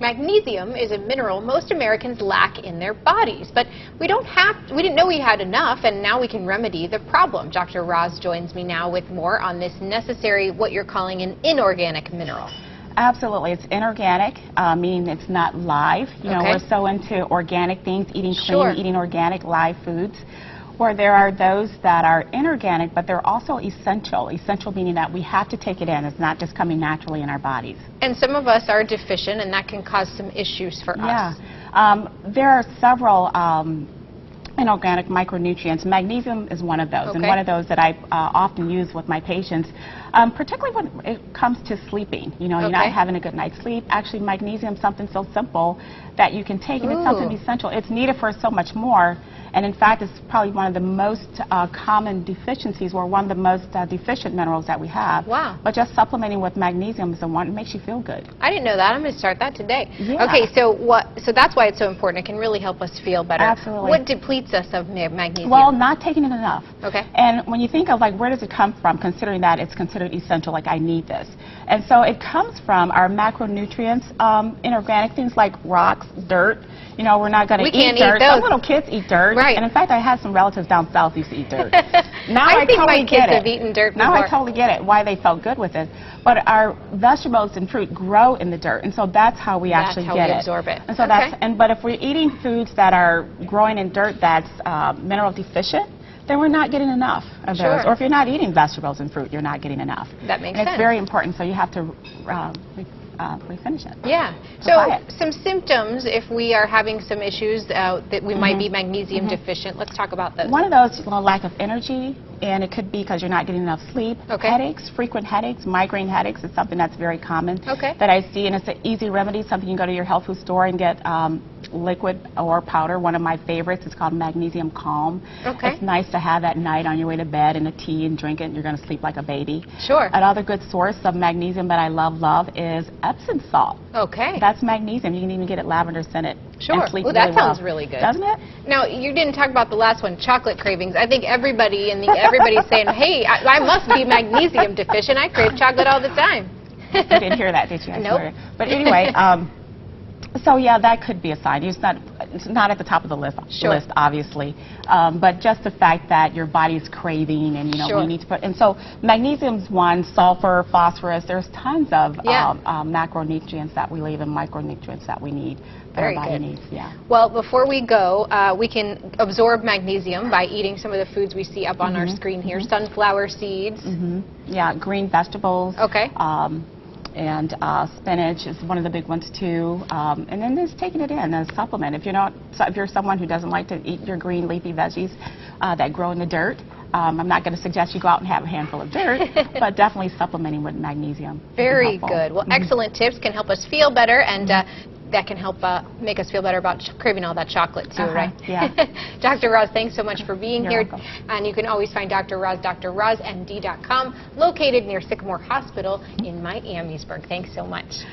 Magnesium is a mineral most Americans lack in their bodies, but we didn't know we had enough, and now we can remedy the problem. Dr. Roz joins me now with more on this necessary, what you're calling an inorganic mineral. Absolutely. It's inorganic, meaning it's not live. You know, we're so into organic things, eating clean, eating organic, live foods, where there are those that are inorganic, but they're also essential. Essential meaning that we have to take it in. It's not just coming naturally in our bodies. And some of us are deficient, and that can cause some issues for us. There are several inorganic micronutrients. Magnesium is one of those, and one of those that I often use with my patients, particularly when it comes to sleeping. You know, you're not having a good night's sleep. Actually, magnesium is something so simple that you can take, and it's something essential. It's needed for so much more, and in fact, it's probably one of the most common deficiencies, or one of the most deficient minerals that we have. Wow. But just supplementing with magnesium is the one that makes you feel good. I didn't know that. I'm going to start that today. Yeah. Okay, so that's why it's so important. It can really help us feel better. Absolutely. What depletes us of magnesium? Well, not taking it enough. Okay. And when you think of, like, where does it come from, considering that it's considered essential, like I need this. And so it comes from our macronutrients, inorganic things like rocks, dirt. You know, we're not going to eat dirt. Some little kids eat dirt. Right. And in fact, I had some relatives down south who used to eat dirt. Now I think totally my kids have eaten dirt before. Now I totally get it, why they felt good with it. But our vegetables and fruit grow in the dirt, and so that's how we actually get it. That's how we absorb it. And so but if we're eating foods that are growing in dirt that's mineral deficient, then we're not getting enough of those. Or if you're not eating vegetables and fruit, you're not getting enough. That makes sense. It's very important, so you have to refinish it. Yeah. So some symptoms, if we are having some issues that we might be magnesium deficient, let's talk about those. One of those is lack of energy, and it could be because you're not getting enough sleep. Headaches, frequent headaches, migraine headaches is something that's very common that I see, and it's an easy remedy, something you can go to your health food store and get liquid or powder. One of my favorites is called Magnesium Calm. It's nice to have at night on your way to bed in a tea and drink it, and you're going to sleep like a baby. Another good source of magnesium that I love is Epsom salt. That's magnesium. You can even get it lavender scented. And sleep that sounds really good. Doesn't it? Now, you didn't talk about the last one, chocolate cravings. I think everybody's saying, hey, I must be magnesium deficient. I crave chocolate all the time. You didn't hear that, did you? Nope. But anyway, so yeah, that could be a sign. It's not at the top of the list, obviously, but just the fact that your body's craving, and you know we need to put. And so magnesium's one, sulfur, phosphorus. There's tons of macronutrients that we leave and micronutrients that we need. Very good. Well, before we go, we can absorb magnesium by eating some of the foods we see up on our screen here. Sunflower seeds. Yeah, green vegetables. And spinach is one of the big ones too. And then there's taking it in as a supplement. If you're someone who doesn't like to eat your green leafy veggies that grow in the dirt, I'm not going to suggest you go out and have a handful of dirt, but definitely supplementing with magnesium. Very good. Well, excellent tips can help us feel better, and that can help make us feel better about craving all that chocolate too, right? Yeah. Dr. Roz, thanks so much for being here. Welcome. And you can always find Dr. Roz, drrozmd.com, located near Sycamore Hospital in Miamisburg. Thanks so much.